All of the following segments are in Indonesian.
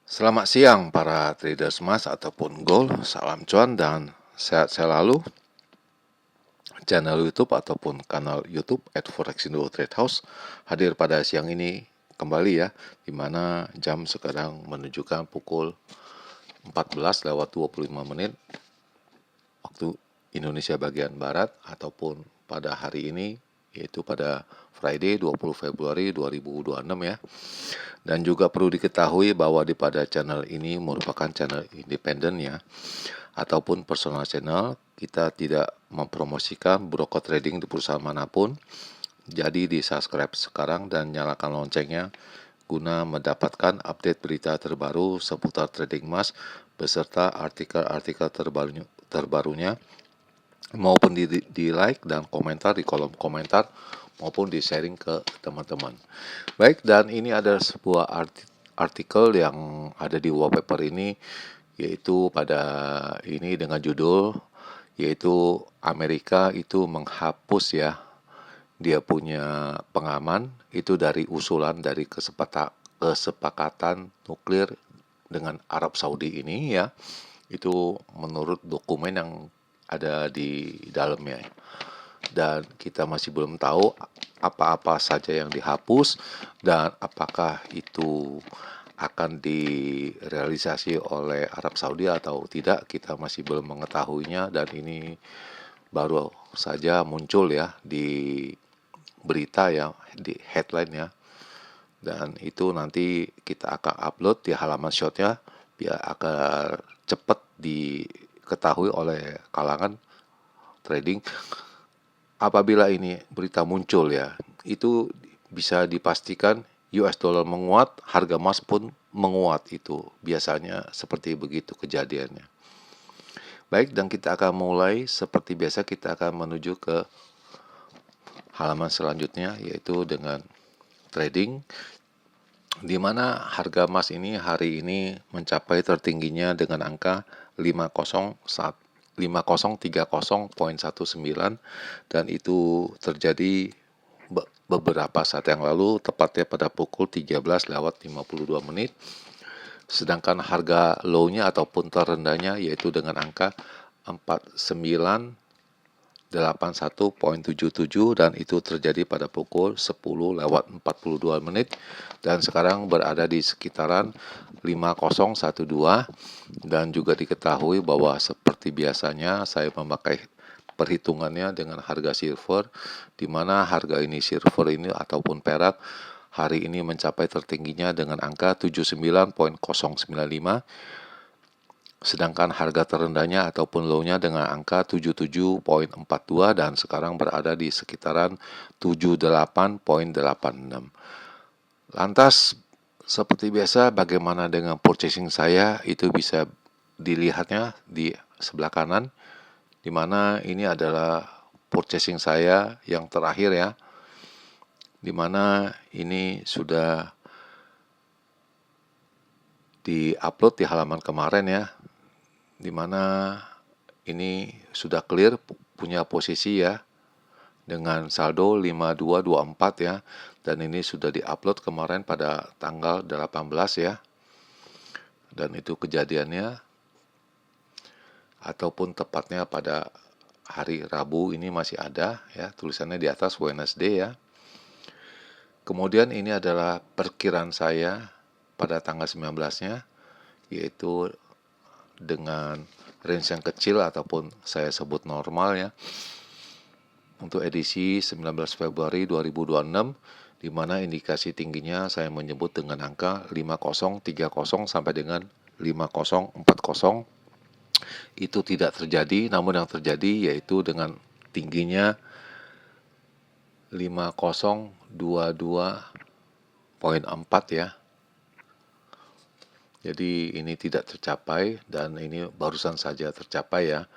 Selamat siang para traders emas ataupun gold, salam cuan dan sehat selalu. Channel YouTube ataupun kanal YouTube @forexindo Trade House hadir pada siang ini kembali ya, di mana jam sekarang menunjukkan pukul 14:25 waktu Indonesia bagian barat ataupun pada hari ini yaitu pada Friday 20 Februari 2026 ya. Dan juga perlu diketahui bahwa di pada channel ini merupakan channel independen ya, ataupun personal channel. Kita tidak mempromosikan broker trading di perusahaan manapun. Jadi di subscribe sekarang dan nyalakan loncengnya guna mendapatkan update berita terbaru seputar trading emas beserta artikel-artikel terbarunya maupun di like dan komentar di kolom komentar maupun di sharing ke teman-teman. Baik, dan ini ada sebuah artikel yang ada di wallpaper ini, yaitu pada ini dengan judul yaitu Amerika itu menghapus ya dia punya pengaman itu dari usulan dari kesepakatan nuklir dengan Arab Saudi ini ya. Itu menurut dokumen yang ada di dalamnya. Dan kita masih belum tahu apa-apa saja yang dihapus dan apakah itu akan direalisasi oleh Arab Saudi atau tidak, kita masih belum mengetahuinya. Dan ini baru saja muncul ya di berita ya, di headline ya. Dan itu nanti kita akan upload di halaman shotnya biar agar cepat diketahui oleh kalangan trading. Apabila ini berita muncul ya, itu bisa dipastikan US dollar menguat, harga emas pun menguat. Itu biasanya seperti begitu kejadiannya. Baik, dan kita akan mulai seperti biasa, kita akan menuju ke halaman selanjutnya yaitu dengan trading, di mana harga emas ini hari ini mencapai tertingginya dengan angka 5030.19 dan itu terjadi beberapa saat yang lalu, tepatnya pada pukul 13:52. Sedangkan harga low-nya ataupun terendahnya yaitu dengan angka 4981.77 dan itu terjadi pada pukul 10:42 dan sekarang berada di sekitaran 5012. Dan juga diketahui bahwa seperti biasanya saya memakai perhitungannya dengan harga silver, di mana harga ini silver ini ataupun perak hari ini mencapai tertingginya dengan angka 79.095. Sedangkan harga terendahnya ataupun low-nya dengan angka 77.42 dan sekarang berada di sekitaran 78.86. Lantas seperti biasa, bagaimana dengan purchasing saya? Itu bisa dilihatnya di sebelah kanan, di mana ini adalah purchasing saya yang terakhir ya, di mana ini sudah di-upload di halaman kemarin ya, di mana ini sudah clear punya posisi ya dengan saldo 5224 ya, dan ini sudah di-upload kemarin pada tanggal 18 ya. Dan itu kejadiannya ataupun tepatnya pada hari Rabu ini masih ada ya, tulisannya di atas Wednesday ya. Kemudian ini adalah perkiraan saya pada tanggal 19-nya, yaitu dengan range yang kecil ataupun saya sebut normal ya, untuk edisi 19 Februari 2026, di mana indikasi tingginya saya menyebut dengan angka 5030 sampai dengan 5040. Itu tidak terjadi, namun yang terjadi yaitu dengan tingginya 5022.4 ya. Jadi ini tidak tercapai dan ini barusan saja tercapai ya.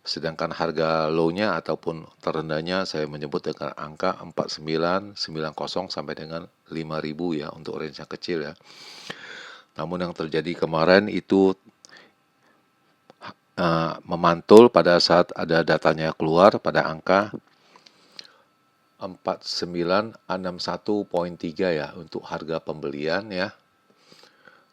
Sedangkan harga low-nya ataupun terendahnya saya menyebut dengan angka 4990 sampai dengan 5000 ya untuk range yang kecil ya. Namun yang terjadi kemarin itu memantul pada saat ada datanya keluar pada angka 4961.3 ya untuk harga pembelian ya.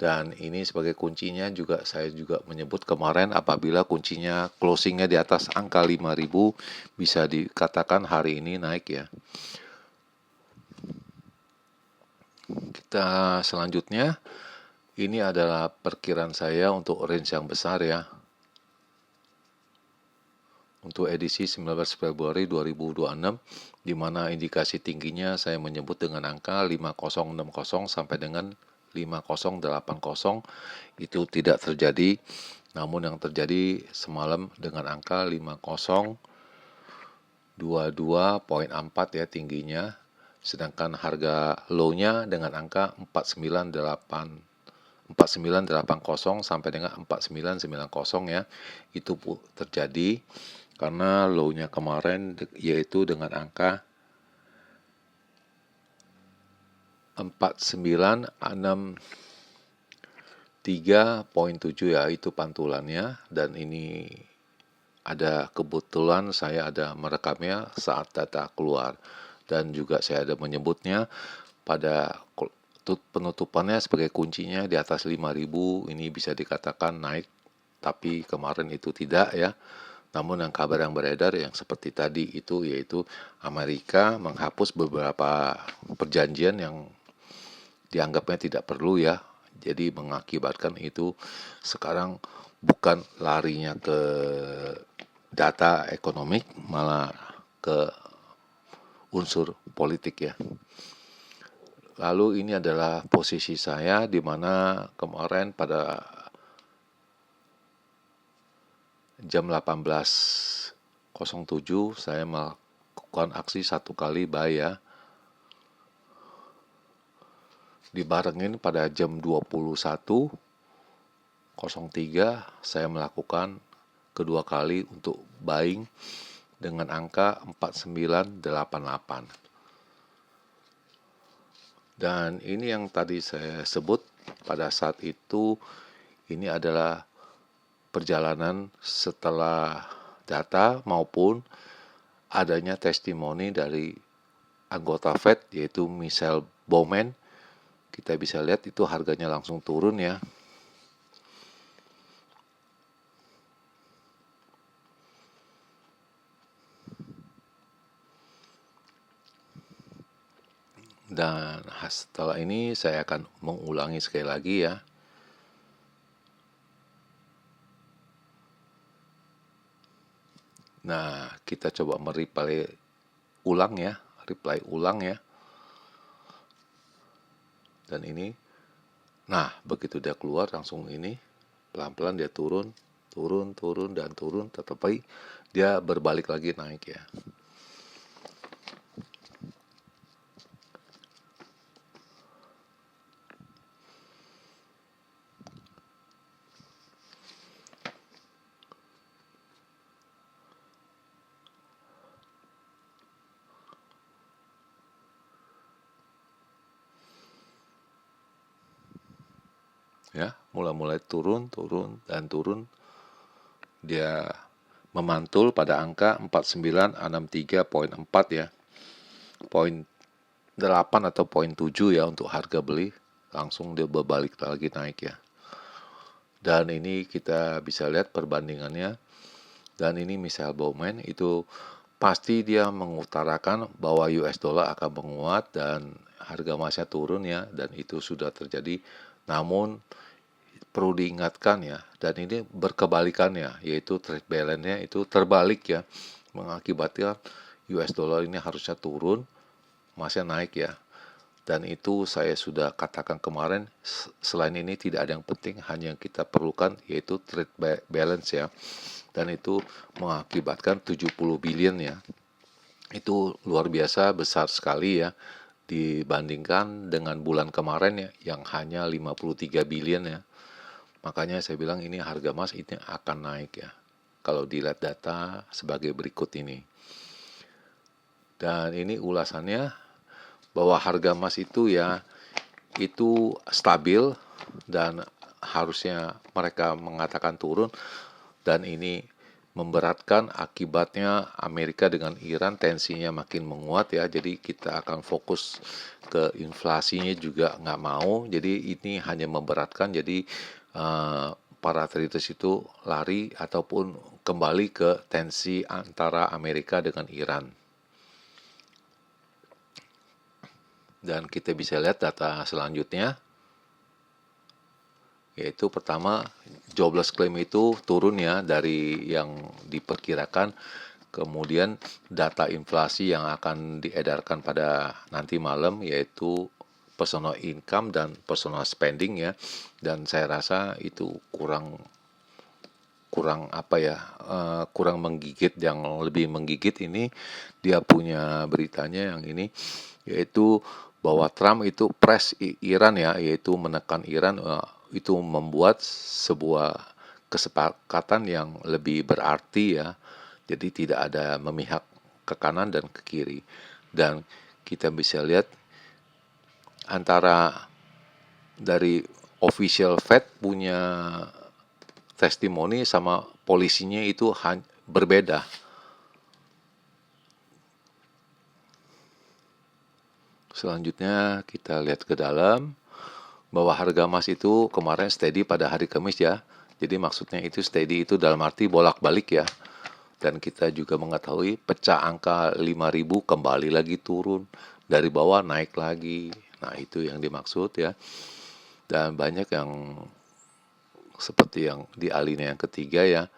Dan ini sebagai kuncinya juga saya juga menyebut kemarin apabila kuncinya closingnya di atas angka 5.000 bisa dikatakan hari ini naik ya. Kita selanjutnya ini adalah perkiraan saya untuk range yang besar ya. Untuk edisi 19 Februari 2026 di mana indikasi tingginya saya menyebut dengan angka 5060 sampai dengan 5080 itu tidak terjadi, namun yang terjadi semalam dengan angka 5022.4 ya tingginya, sedangkan harga low-nya dengan angka 4980 sampai dengan 4990 ya, itu terjadi karena low-nya kemarin yaitu dengan angka 4963.7 ya, itu pantulannya. Dan ini ada kebetulan saya ada merekamnya saat data keluar, dan juga saya ada menyebutnya pada penutupannya sebagai kuncinya di atas 5.000 ini bisa dikatakan naik, tapi kemarin itu tidak ya. Namun yang kabar yang beredar yang seperti tadi itu yaitu Amerika menghapus beberapa perjanjian yang dianggapnya tidak perlu ya. Jadi mengakibatkan itu sekarang bukan larinya ke data ekonomik, malah ke unsur politik ya. Lalu ini adalah posisi saya di mana kemarin pada jam 18.07 saya melakukan aksi satu kali buy ya. Dibarengin pada jam 21.03 saya melakukan kedua kali untuk buying dengan angka 4988. Dan ini yang tadi saya sebut pada saat itu, ini adalah perjalanan setelah data maupun adanya testimoni dari anggota Fed yaitu Michelle Bowman. Kita bisa lihat itu harganya langsung turun ya. Dan setelah ini saya akan mengulangi sekali lagi ya. Nah, kita coba reply ulang ya. Dan ini, nah begitu dia keluar langsung ini, pelan-pelan dia turun, tetapi dia berbalik lagi naik ya. Ya, mulai turun, dia memantul pada angka 4963.4 ya. Poin 8 atau poin 7 ya untuk harga beli, langsung dia berbalik lagi naik ya. Dan ini kita bisa lihat perbandingannya. Dan ini Michelle Bowman itu pasti dia mengutarakan bahwa US dollar akan menguat dan harga emasnya turun ya, dan itu sudah terjadi. Namun perlu diingatkan ya, dan ini berkebalikannya, yaitu trade balance-nya itu terbalik ya, mengakibatkan US dollar ini harusnya turun, emasnya naik ya. Dan itu saya sudah katakan kemarin, selain ini tidak ada yang penting, hanya yang kita perlukan yaitu trade balance ya. Dan itu mengakibatkan 70 billion ya. Itu luar biasa besar sekali ya dibandingkan dengan bulan kemarin ya yang hanya 53 billion ya. Makanya saya bilang ini harga emas ini akan naik ya, kalau dilihat data sebagai berikut ini. Dan ini ulasannya bahwa harga emas itu ya itu stabil dan harusnya mereka mengatakan turun, dan ini memberatkan akibatnya Amerika dengan Iran tensinya makin menguat ya, jadi kita akan fokus ke inflasinya juga nggak mau, jadi ini hanya memberatkan, jadi para traders itu lari ataupun kembali ke tensi antara Amerika dengan Iran. Dan kita bisa lihat data selanjutnya, yaitu pertama jobless claim itu turun ya dari yang diperkirakan. Kemudian data inflasi yang akan diedarkan pada nanti malam yaitu personal income dan personal spending ya. Dan saya rasa itu kurang kurang menggigit. Yang lebih menggigit ini dia punya beritanya yang ini, yaitu bahwa Trump itu press Iran ya, yaitu menekan Iran, itu membuat sebuah kesepakatan yang lebih berarti ya. Jadi tidak ada memihak ke kanan dan ke kiri. Dan kita bisa lihat antara dari official Fed punya testimoni sama polisinya itu berbeda. Selanjutnya kita lihat ke dalam bahwa harga emas itu kemarin steady pada hari Kamis ya. Jadi maksudnya itu steady itu dalam arti bolak-balik ya. Dan kita juga mengetahui pecah angka 5.000 kembali lagi turun, dari bawah naik lagi. Nah itu yang dimaksud ya. Dan banyak yang seperti yang di alinea yang ketiga ya,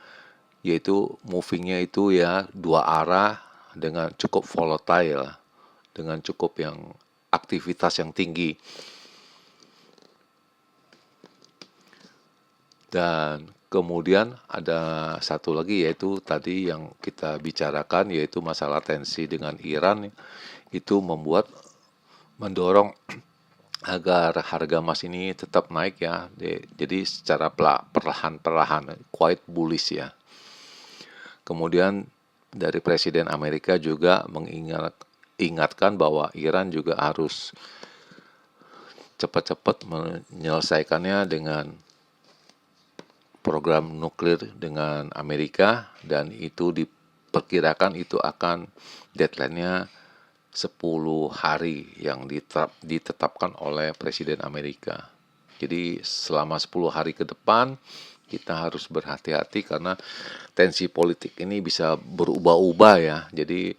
yaitu movingnya itu ya dua arah dengan cukup volatile, dengan cukup yang aktivitas yang tinggi. Dan kemudian ada satu lagi yaitu tadi yang kita bicarakan, yaitu masalah tensi dengan Iran, itu mendorong agar harga emas ini tetap naik ya. Jadi secara perlahan-perlahan quite bullish ya. Kemudian dari Presiden Amerika juga mengingatkan bahwa Iran juga harus cepat-cepat menyelesaikannya dengan program nuklir dengan Amerika, dan itu diperkirakan itu akan deadline-nya 10 hari yang ditetapkan oleh Presiden Amerika. Jadi selama 10 hari ke depan kita harus berhati-hati karena tensi politik ini bisa berubah-ubah ya. Jadi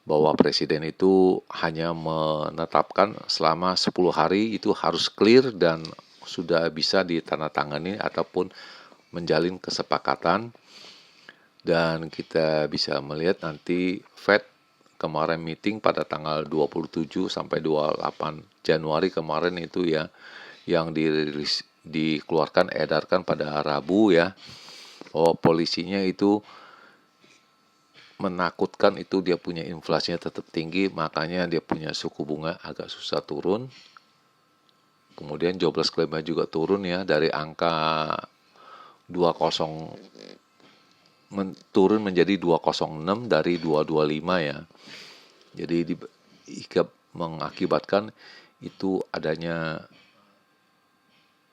bahwa presiden itu hanya menetapkan selama 10 hari itu harus clear dan sudah bisa ditandatangani ataupun menjalin kesepakatan. Dan kita bisa melihat nanti Fed kemarin meeting pada tanggal 27 sampai 28 Januari kemarin itu ya, yang dikeluarkan edarkan pada Rabu ya. Oh, polisinya itu menakutkan, itu dia punya inflasinya tetap tinggi, makanya dia punya suku bunga agak susah turun. Kemudian jobless claim-nya juga turun ya, dari angka 20 turun menjadi 206 dari 225 ya. Jadi mengakibatkan itu adanya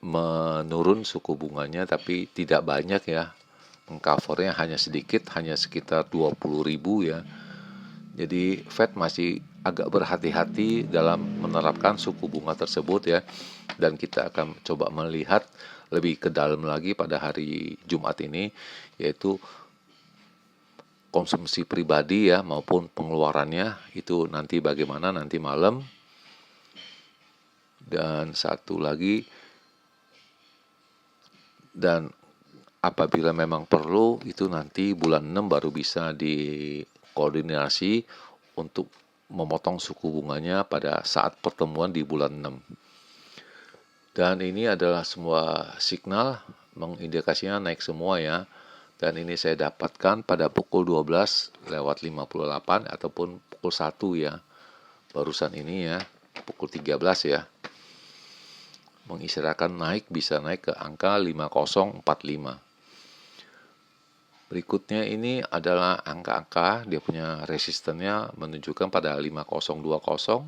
menurun suku bunganya, tapi tidak banyak ya. Mengcovernya hanya sedikit, hanya sekitar 20.000 ya. Jadi Fed masih agak berhati-hati dalam menerapkan suku bunga tersebut ya. Dan kita akan coba melihat lebih ke dalam lagi pada hari Jumat ini, yaitu konsumsi pribadi ya maupun pengeluarannya itu nanti bagaimana nanti malam. Dan satu lagi, dan apabila memang perlu itu nanti bulan 6 baru bisa dikoordinasi untuk memotong suku bunganya pada saat pertemuan di bulan 6. Dan ini adalah semua signal mengindikasinya naik semua ya. Dan ini saya dapatkan pada pukul 12:58 ataupun pukul 1 ya. Barusan ini ya, pukul 13 ya. Mengisyaratkan bisa naik ke angka 5045. Berikutnya ini adalah angka-angka, dia punya resistennya menunjukkan pada 5020,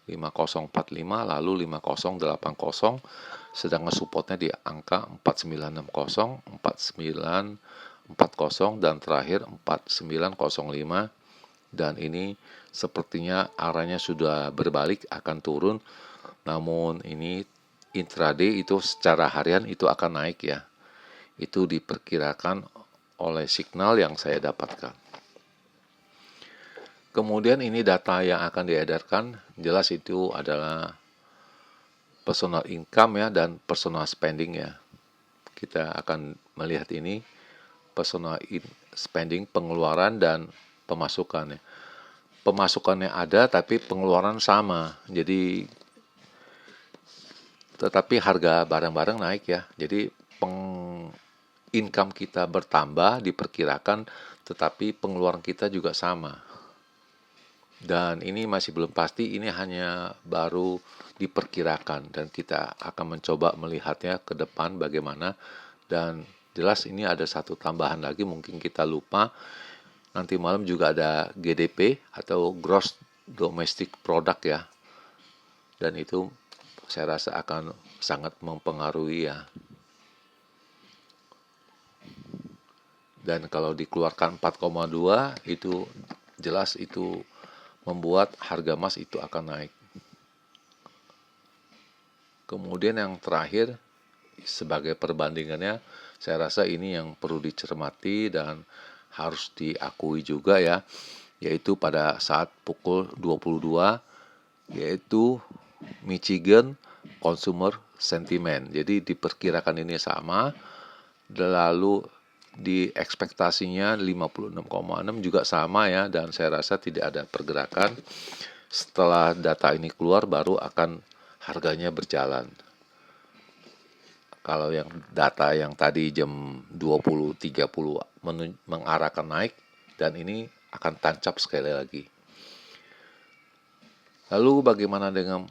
5045, lalu 5080, sedangkan supportnya di angka 4960, 40 dan terakhir 4905, dan ini sepertinya arahnya sudah berbalik, akan turun. Namun ini intraday itu secara harian itu akan naik ya. Itu diperkirakan oleh signal yang saya dapatkan. Kemudian ini data yang akan diedarkan, jelas itu adalah personal income ya dan personal spending ya. Kita akan melihat ini personal spending, pengeluaran dan pemasukan ya. Pemasukannya ada tapi pengeluaran sama. Jadi tetapi harga barang-barang naik ya. Jadi income kita bertambah diperkirakan, tetapi pengeluaran kita juga sama. Dan ini masih belum pasti, ini hanya baru diperkirakan dan kita akan mencoba melihatnya ke depan bagaimana. Dan jelas ini ada satu tambahan lagi, mungkin kita lupa. Nanti malam juga ada GDP atau Gross Domestic Product ya. Dan itu saya rasa akan sangat mempengaruhi ya. Dan kalau dikeluarkan 4,2 itu jelas itu membuat harga emas itu akan naik. Kemudian yang terakhir sebagai perbandingannya, saya rasa ini yang perlu dicermati dan harus diakui juga ya, yaitu pada saat pukul 22, yaitu Michigan Consumer Sentiment. Jadi diperkirakan ini sama, lalu di ekspektasinya 56,6 juga sama ya, dan saya rasa tidak ada pergerakan. Setelah data ini keluar baru akan harganya berjalan. Kalau yang data yang tadi jam 20.30 mengarahkan naik, dan ini akan tancap sekali lagi. Lalu bagaimana dengan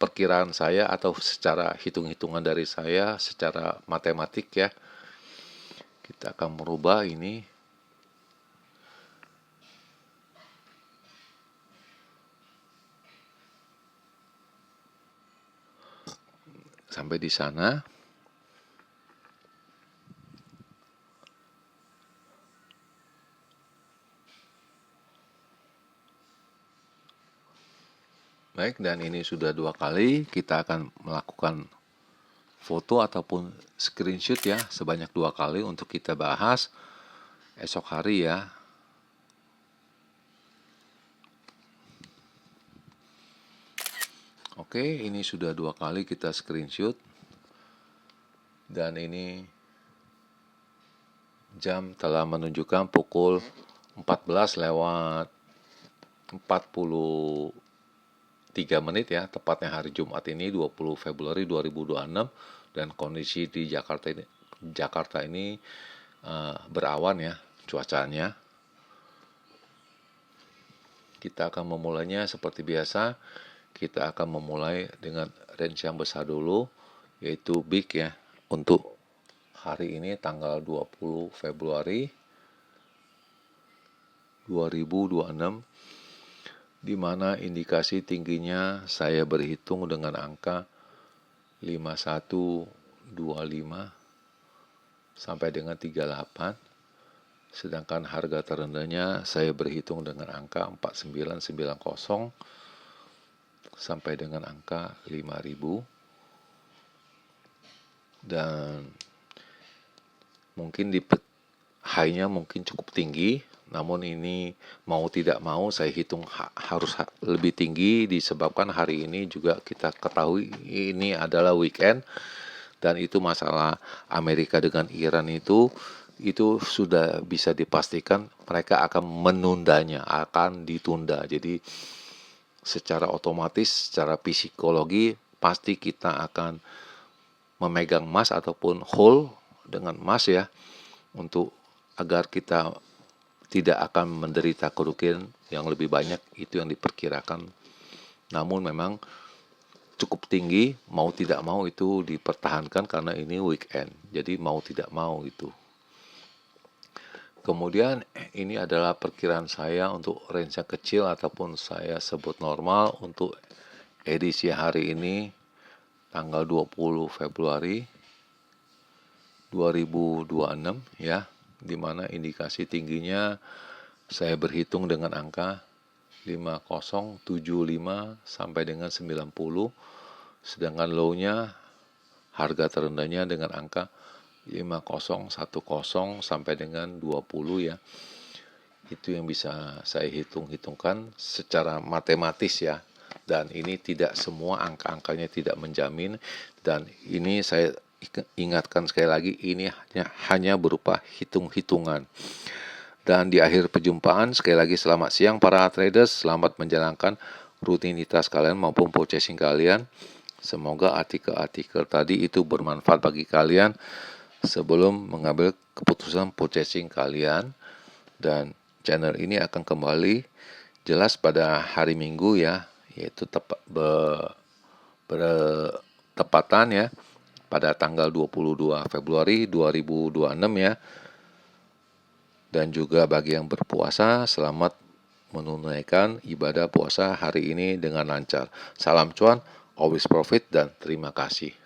perkiraan saya atau secara hitung-hitungan dari saya secara matematik ya. Kita akan merubah ini. Sampai di sana. Baik, dan ini sudah 2 kali. Kita akan melakukan foto ataupun screenshot ya, sebanyak 2 kali untuk kita bahas esok hari ya. Oke, ini sudah 2 kali kita screenshot. Dan ini jam telah menunjukkan pukul 14:43 ya, tepatnya hari Jumat ini 20 Februari 2026, dan kondisi di Jakarta ini berawan ya cuacanya. Kita akan memulainya seperti biasa. Kita akan memulai dengan range yang besar dulu, yaitu big ya, untuk hari ini tanggal 20 Februari 2026, di mana indikasi tingginya saya berhitung dengan angka 5125 sampai dengan 38, sedangkan harga terendahnya saya berhitung dengan angka 4990 sampai dengan angka 5000. Dan mungkin di high-nya mungkin cukup tinggi, namun ini mau tidak mau saya hitung harus lebih tinggi disebabkan hari ini juga kita ketahui ini adalah weekend, dan itu masalah Amerika dengan Iran itu sudah bisa dipastikan mereka akan menundanya, akan ditunda. Jadi secara otomatis, secara psikologi pasti kita akan memegang emas ataupun hold dengan emas ya, untuk agar kita tidak akan menderita kerugian yang lebih banyak, itu yang diperkirakan. Namun memang cukup tinggi, mau tidak mau itu dipertahankan karena ini weekend, jadi mau tidak mau itu. Kemudian ini adalah perkiraan saya untuk range yang kecil ataupun saya sebut normal untuk edisi hari ini tanggal 20 Februari 2026 ya. di mana indikasi tingginya saya berhitung dengan angka 5075 sampai dengan 90, sedangkan low-nya harga terendahnya dengan angka 5010 sampai dengan 20 ya. Itu yang bisa saya hitungkan secara matematis ya. Dan ini tidak semua angka-angkanya tidak menjamin, dan ini saya ingatkan sekali lagi, ini hanya berupa hitung-hitungan. Dan di akhir perjumpaan, sekali lagi selamat siang para traders, selamat menjalankan rutinitas kalian maupun purchasing kalian. Semoga artikel-artikel tadi itu bermanfaat bagi kalian sebelum mengambil keputusan purchasing kalian. Dan channel ini akan kembali jelas pada hari Minggu ya, yaitu bertepatan ya pada tanggal 22 Februari 2026 ya. Dan juga bagi yang berpuasa, selamat menunaikan ibadah puasa hari ini dengan lancar. Salam cuan, always profit, dan terima kasih.